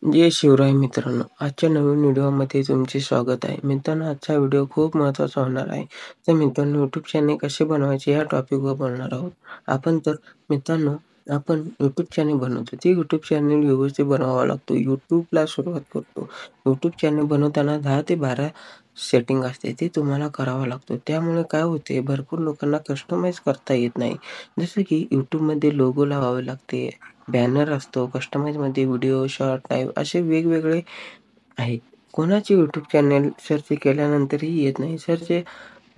जय शिवराय मित्रांनो, आजच्या नवीन व्हिडिओमध्ये तुमचे स्वागत आहे. मित्रांनो, आजचा व्हिडिओ खूप महत्त्वाचा होणार आहे. तर मित्रांनो, यूट्यूब चॅनल कसे बनवायचे या टॉपिकवर बोलणार आहोत. मित्रांनो, आपण यूट्यूब चॅनल बनवतो. ते यूट्यूब चॅनल व्यवस्थित बनवावा लागतो. यूट्यूबला सुरुवात करतो. यूट्यूब चॅनल बनवताना 10 ते 12 सेटिंग असते. ते तुम्हाला करावं लागतं. त्यामुळे काय होते, भरपूर लोकांना कस्टमाइज करता येत नाही. जसं की यूट्यूबमध्ये लोगो लावावे लागते. बॅनर असतो, कस्टमाइजमध्ये व्हिडिओ, शॉर्ट, लाईव्ह असे वेगवेगळे आहेत. कोणाचे यूट्यूब चॅनल सर्च केल्यानंतरही येत नाही. सर्च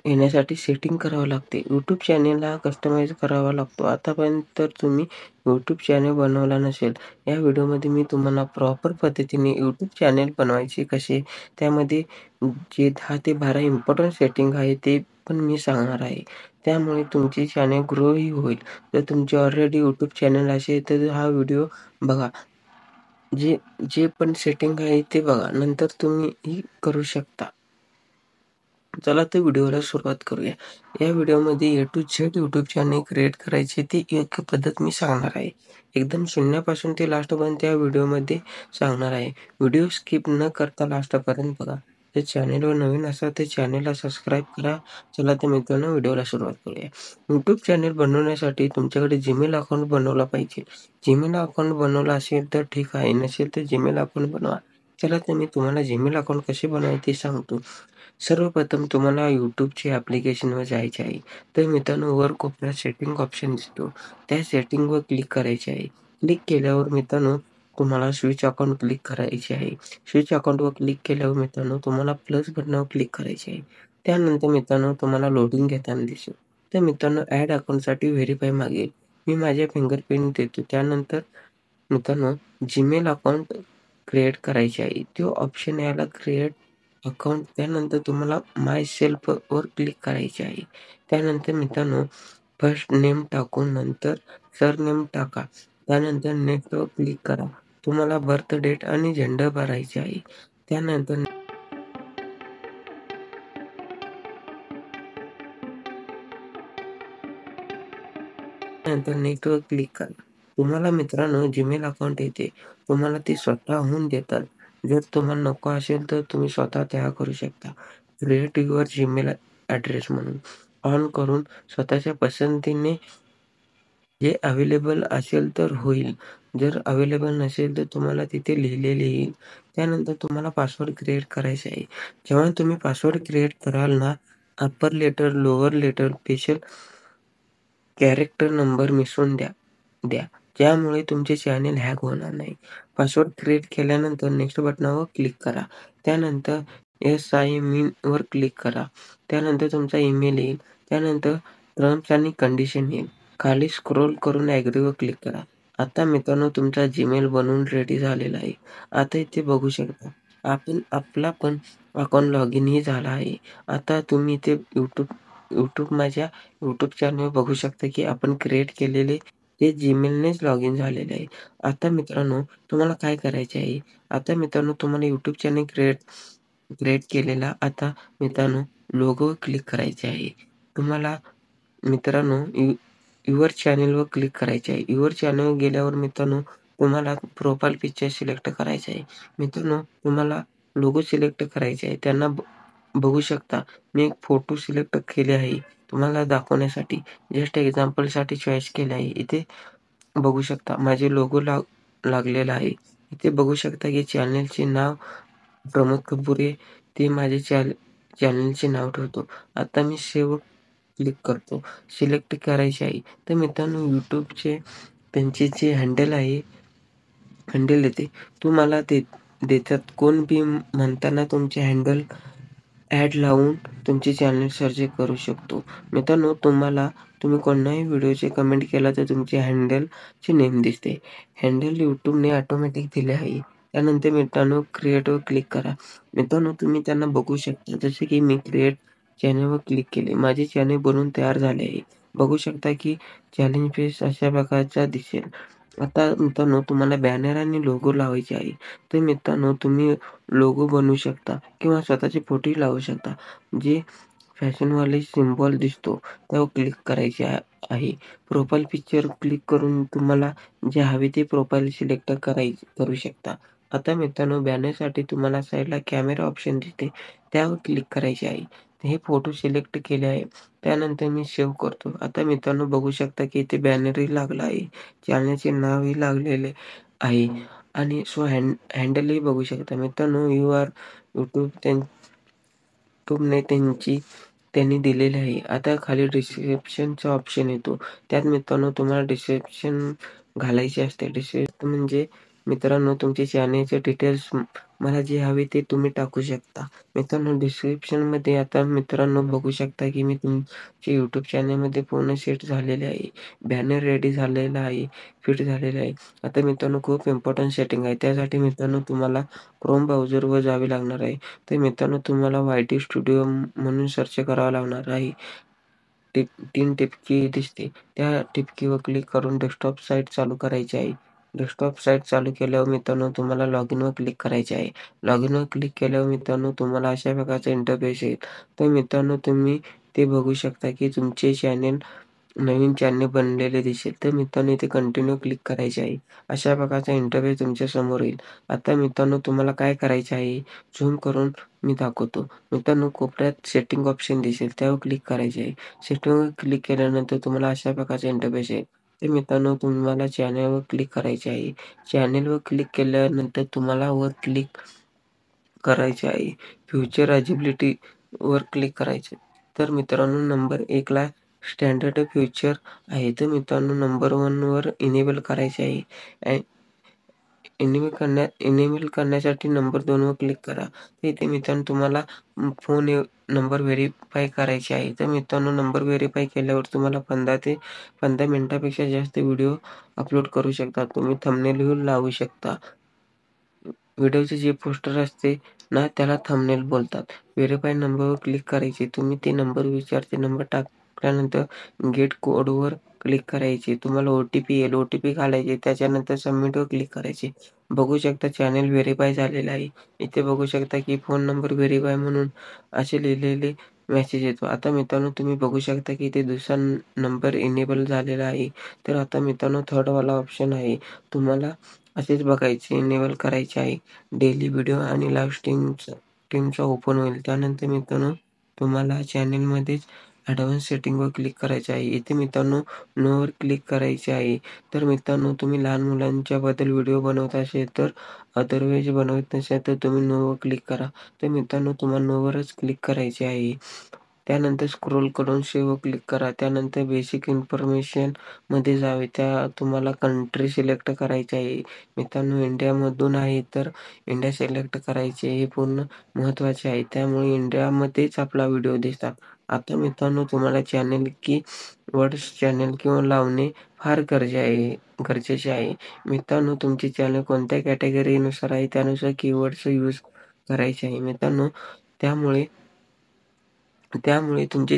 येण्यासाठी सेटिंग करावं लागते. यूट्यूब चॅनलला कस्टमाइज करावा लागतो. आतापर्यंत तर तुम्ही यूट्यूब चॅनल बनवला नसेल. या व्हिडिओमध्ये मी तुम्हाला प्रॉपर पद्धतीने यूट्यूब चॅनल बनवायचे कसे, त्यामध्ये जे 10 ते 12 इम्पॉर्टंट सेटिंग आहे ते पण मी सांगणार आहे. त्यामुळे तुमची चॅनल ग्रोही होईल. जर तुमचे ऑलरेडी यूट्यूब चॅनल असेल तर हा व्हिडिओ बघा. जे जे पण सेटिंग आहे ते बघा. नंतर तुम्हीही करू शकता. चला तर व्हिडिओला सुरुवात करूया. या व्हिडिओमध्ये A to Z YouTube channel create करायचे ती एक पद्धत मी सांगणार आहे. एकदम शून्यापासून ते लास्टपर्यंत या व्हिडिओमध्ये सांगणार आहे. व्हिडिओ स्किप न करता लास्टपर्यंत बघा. जर चॅनलवर नवीन असाल तर चॅनलला सबस्क्राईब करा. चला तर मित्रांनो, व्हिडिओला सुरुवात करूया. यूट्यूब चॅनल बनवण्यासाठी तुमच्याकडे जीमेल अकाउंट बनवला पाहिजे. जीमेल अकाउंट बनवला असेल तर ठीक आहे, नसेल तर जीमेल अकाउंट बनवा. चला तर मी तुम्हाला जीमेल अकाउंट कसे बनवायचे ते सांगतो. सर्वप्रथम तुम्हाला यूट्यूबचे ॲप्लिकेशनवर जायचे आहे. तर मित्रांनो, वर कोपऱ्यात सेटिंग ऑप्शन दिसतो. त्या सेटिंगवर क्लिक करायचे आहे. क्लिक केल्यावर मित्रांनो, तुम्हाला स्विच अकाउंट क्लिक करायचे आहे. स्विच अकाउंटवर क्लिक केल्यावर मित्रांनो, तुम्हाला प्लस बटनावर क्लिक करायचे आहे. त्यानंतर मित्रांनो, तुम्हाला लोडिंग घेताना दिसेल. तर मित्रांनो, ॲड अकाउंटसाठी व्हेरिफाय मागेल. मी माझे फिंगरप्रिंट देतो. त्यानंतर मित्रांनो, जीमेल अकाउंट क्रिएट करायचे आहे. तो ऑप्शन याला क्रिएट अकाउंट. त्यानंतर तुम्हाला माय सेल्फवर क्लिक करायचे आहे. त्यानंतर मित्रांनो, फर्स्ट नेम टाकून नंतर सरनेम टाका. त्यानंतर नेक्स्टवर क्लिक करा. तुम्हाला बर्थ डेट आणि जेंडर भरायचे आहे. त्यानंतर नेक्स्टवर क्लिक करा. तुम्हाला मित्रांनो जीमेल अकाउंट येते. तुम्हाला ते स्वतःहून देतात. जर तुम्हाला नको असेल तर तुम्ही स्वतः तयार करू शकता. क्रिएट युअर जीमेल ॲड्रेस म्हणून ऑन करून स्वतःच्या पसंतीने जे अवेलेबल असेल तर होईल. जर अवेलेबल नसेल तर तुम्हाला तिथे लिहिलेले येईल. त्यानंतर तुम्हाला पासवर्ड क्रिएट करायचा आहे. जेव्हा तुम्ही पासवर्ड क्रिएट कराल ना, upper letter, lower letter, special character number मिसळून द्या. ज्यामुळे तुमचे चॅनल हॅक होणार नाही. पासवर्ड क्रिएट केल्यानंतर नेक्स्ट बटनावर क्लिक करा. त्यानंतर sign in वर क्लिक करा. त्यानंतर तुमचा ईमेल येईल. त्यानंतर टर्म्स आणि कंडिशन येईल. खाली स्क्रोल करून ॲग्रीवर क्लिक करा. आता मित्रांनो, तुमचा जीमेल बनवून रेडी झालेला आहे. आता इथे बघू शकता. आपला पण अकाउंट लॉग इनही झाला आहे. आता तुम्ही इथे माझ्या यूट्यूब चॅनलवर बघू शकता की आपण क्रिएट केलेले ते जीमेलनेच लॉग इन झालेले आहे. आता मित्रांनो, तुम्हाला काय करायचे आहे? आता मित्रांनो, तुम्हाला यूट्यूब चॅनल क्रिएट केलेला आता मित्रांनो, लोगोवर क्लिक करायचे आहे. तुम्हाला मित्रांनो, युअर चॅनलवर क्लिक करायचे आहे. युअर चॅनलवर गेल्यावर मित्रांनो, तुम्हाला प्रोफाइल पिक्चर सिलेक्ट करायचं आहे. मित्रांनो, तुम्हाला लोगो सिलेक्ट करायचे आहे. त्यांना बघू शकता. मी एक फोटो सिलेक्ट केले आहे. तुम्हाला दाखवण्यासाठी जस्ट एक्झाम्पलसाठी चॉईस केले आहे. इथे बघू शकता माझे लोगो लागलेला आहे. इथे बघू शकता की चॅनलचे नाव प्रमोद कपूरे, ते माझे चॅनलचे नाव ठेवतो. आता मी सेव्ह क्लिक करतो. सिलेक्ट करायचे आहे. तर मित्रांनो, यूट्यूबचे त्यांचे जे हँडल आहे, हँडल येते तुम्हाला देतात. कोण बी म्हणताना तुमचे हँडल ॲड लावून तुमचे चॅनल सर्च करू शकतो. मित्रांनो, तुम्ही कोणाही व्हिडिओचे कमेंट केला तर तुमचे हँडलचे नेम दिसते. हँडल यूट्यूबने ऑटोमॅटिक दिले आहे. त्यानंतर मित्रांनो, क्रिएटवर क्लिक करा. मित्रांनो, तुम्ही त्यांना बघू शकता. जसे की मी क्रिएट चॅनलवर क्लिक केले. माझे चॅनल बनवून तयार झाले आहे. बघू शकता की चॅलेंज फेस अशा प्रकारचा दिसेल. आता मित्रांनो, तुम्हाला बॅनर आणि लोगो लावायचे आहे. तर मित्रांनो, तुम्ही लोगो बनवू शकता किंवा स्वतःचे फोटोही लावू शकता. जे फॅशनवाले सिम्बॉल दिसतो त्यावर क्लिक करायचे आहे. प्रोफाइल पिक्चर क्लिक करून तुम्हाला जे हवे ते प्रोफाइल सिलेक्ट करू शकता. आता मित्रांनो बॅनरसाठी तुम्हाला साईडला कॅमेरा ऑप्शन दिसते, त्यावर क्लिक करायचे आहे. हे फोटो सिलेक्ट केले आहे. त्यानंतर मी सेव्ह करतो. आता मित्रांनो बघू शकता की इथे बॅनरही लागला आहे. चॅनलचे नावही लागलेले आहे आणि हँडलही बघू शकता. मित्रांनो YouTubeने त्यांनी दिलेले आहे. आता खाली डिस्क्रिप्शनचा ऑप्शन येतो. त्यात मित्रांनो तुम्हाला डिस्क्रिप्शन घालायचे असते. डिस्क्रिप्शन म्हणजे मित्रांनो तुमचे चॅनलचे डिटेल्स मला जे हवे ते तुम्ही टाकू शकता. मित्रांनो डिस्क्रिप्शनमध्ये आता मित्रांनो बघू शकता की मी तुमचे YouTube चॅनलमध्ये पूर्ण सेट झालेले आहे. बॅनर रेडी झालेला आहे, फिट झालेला आहे. आता मित्रांनो खूप इम्पोर्टंट सेटिंग आहे. त्यासाठी मित्रांनो तुम्हाला Chrome ब्राउझरवर जावे लागणार आहे. तर मित्रांनो तुम्हाला YT स्टुडिओ म्हणून सर्च करावं लागणार आहे. 3 टिपकी दिसते. त्या टिपकीवर क्लिक करून डेस्कटॉप साइट चालू करायची आहे. डेस्कटॉप साइट चालू केल्यावर मित्रांनो तुम्हाला लॉगिनवर क्लिक करायचे आहे. लॉगिनवर क्लिक केल्यावर मित्रांनो तुम्हाला अशा प्रकारचा इंटरफेस येईल. तर मित्रांनो तुम्ही ते बघू शकता की तुमचे नवीन चॅनल बनलेले दिसेल. तर मित्रांनो इथे कंटिन्यू क्लिक करायचे आहे. अशा प्रकारचा इंटरफेस तुमच्या समोर येईल. आता मित्रांनो तुम्हाला काय करायचे आहे, झूम करून मी दाखवतो. मित्रांनो कोपऱ्यात सेटिंग ऑप्शन दिसेल, त्यावर क्लिक करायचे आहे. सेटिंगवर क्लिक केल्यानंतर तुम्हाला अशा प्रकारचा इंटरफेस येईल. तर मित्रांनो तुम्हाला चॅनलवर क्लिक करायचे आहे. चॅनलवर क्लिक केल्यानंतर तुम्हाला वर क्लिक करायचे आहे. फ्युचर ॲजिबिलिटीवर क्लिक करायचे. तर मित्रांनो नंबर 1 ला स्टँडर्ड फ्युचर आहे. तर मित्रांनो नंबर 1 वर इनेबल करायचे आहे. इनेबल करण्यासाठी नंबर 2 वर क्लिक करा. तर इथे मित्रांनो तुम्हाला फोन नंबर व्हेरिफाय करायचे आहे. तर मित्रांनो नंबर व्हेरिफाय केल्यावर तुम्हाला 15 मिनिटापेक्षा जास्त व्हिडिओ अपलोड करू शकता. तुम्ही थंबनेलही लावू शकता. व्हिडिओचे जे पोस्टर असते ना त्याला थंबनेल बोलतात. व्हेरिफाय नंबरवर क्लिक करायचे. तुम्ही ते नंबर विचारते. नंबर टाकल्यानंतर गेट कोडवर क्लिक करायचे. तुम्हाला ओ-टी-पी येईल. ओ-टी-पी घालायचे. त्याच्यानंतर सबमिटवर क्लिक करायचे. बघू शकता चॅनल व्हेरिफाय झालेलं आहे. इथे बघू शकता की फोन नंबर व्हेरिफाय म्हणून असे लिहिलेले मेसेज येतो. आता मित्रांनो तुम्ही बघू शकता की इथे दुसरा नंबर इनेबल झालेला आहे. तर आता मित्रांनो थर्ड वाला ऑप्शन आहे. तुम्हाला असेच बघायचे, इनेबल करायचे आहे. डेली व्हिडिओ आणि लाईव्ह स्ट्रीमचा ओपन होईल. त्यानंतर मित्रांनो तुम्हाला चॅनलमध्येच ॲडव्हान्स सेटिंगवर क्लिक करायचे आहे. इथे मित्रांनो नोवर क्लिक करायचे आहे. तर मित्रांनो तुम्ही लहान मुलांच्याबद्दल व्हिडिओ बनवत असेल तर अदरवाईज बनवत नसेल तर तुम्ही नोवर क्लिक करा. तर मित्रांनो तुम्हाला नोवरच क्लिक करायचे आहे. त्यानंतर स्क्रोल करून सेव्हवर क्लिक करा. त्यानंतर बेसिक इन्फॉर्मेशनमध्ये जावे. तुम्हाला कंट्री सिलेक्ट करायची आहे. मित्रांनो इंडियामधून आहे तर इंडिया सिलेक्ट करायचे हे पूर्ण महत्त्वाचे आहे. त्यामुळे इंडियामध्येच आपला व्हिडिओ दिसतात. आता मित्रांनो तुम्हाला चॅनल किंवा लावणे फार गरजेचे आहे. मित्रांनो तुमचे चॅनल कोणत्या कॅटेगरीनुसार आहे त्यानुसार कीवर्ड्स यूज करायचे आहे. मित्रांनो त्यामुळे तुमचे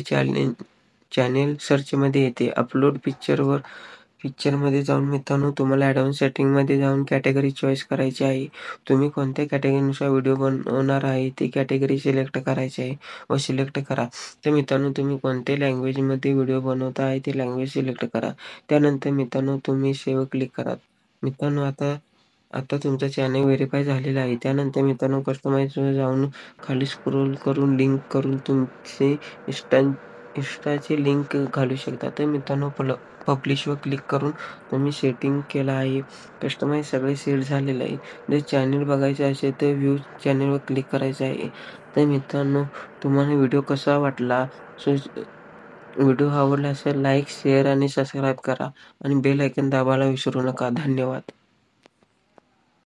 चॅनेल सर्चमध्ये येते. अपलोड पिक्चरमध्ये जाऊन मित्रांनो तुम्हाला ॲडव्हान्स सेटिंगमध्ये जाऊन कॅटेगरी चॉईस करायची आहे. तुम्ही कोणत्या कॅटेगरीनुसार व्हिडिओ बनवणार आहे ती कॅटेगरी सिलेक्ट करायची आहे व सिलेक्ट करा. तर मित्रांनो तुम्ही कोणत्या लँग्वेजमध्ये व्हिडिओ बनवता आहे ती लँग्वेज सिलेक्ट करा. त्यानंतर मित्रांनो तुम्ही सेव्ह क्लिक करा. मित्रांनो आता तुमचा चॅनल व्हेरिफाय झालेला आहे. त्यानंतर मित्रांनो कस्टमाइजवर जाऊन खाली स्क्रोल करून लिंक करून तुमचे इन्स्टाची लिंक घालू शकता. तर मित्रांनो पब्लिशवर क्लिक करून तुम्ही सेटिंग केलं आहे. कस्टमाइज सगळे सेट झालेलं आहे. जर चॅनल बघायचं असेल तर व्ह्यू चॅनलवर क्लिक करायचं आहे. तर मित्रांनो तुम्हाला व्हिडिओ कसा वाटला? व्हिडिओ आवडला असेल लाईक, शेअर आणि सबस्क्राईब करा आणि बेल आयकॉन दाबायला विसरू नका. धन्यवाद.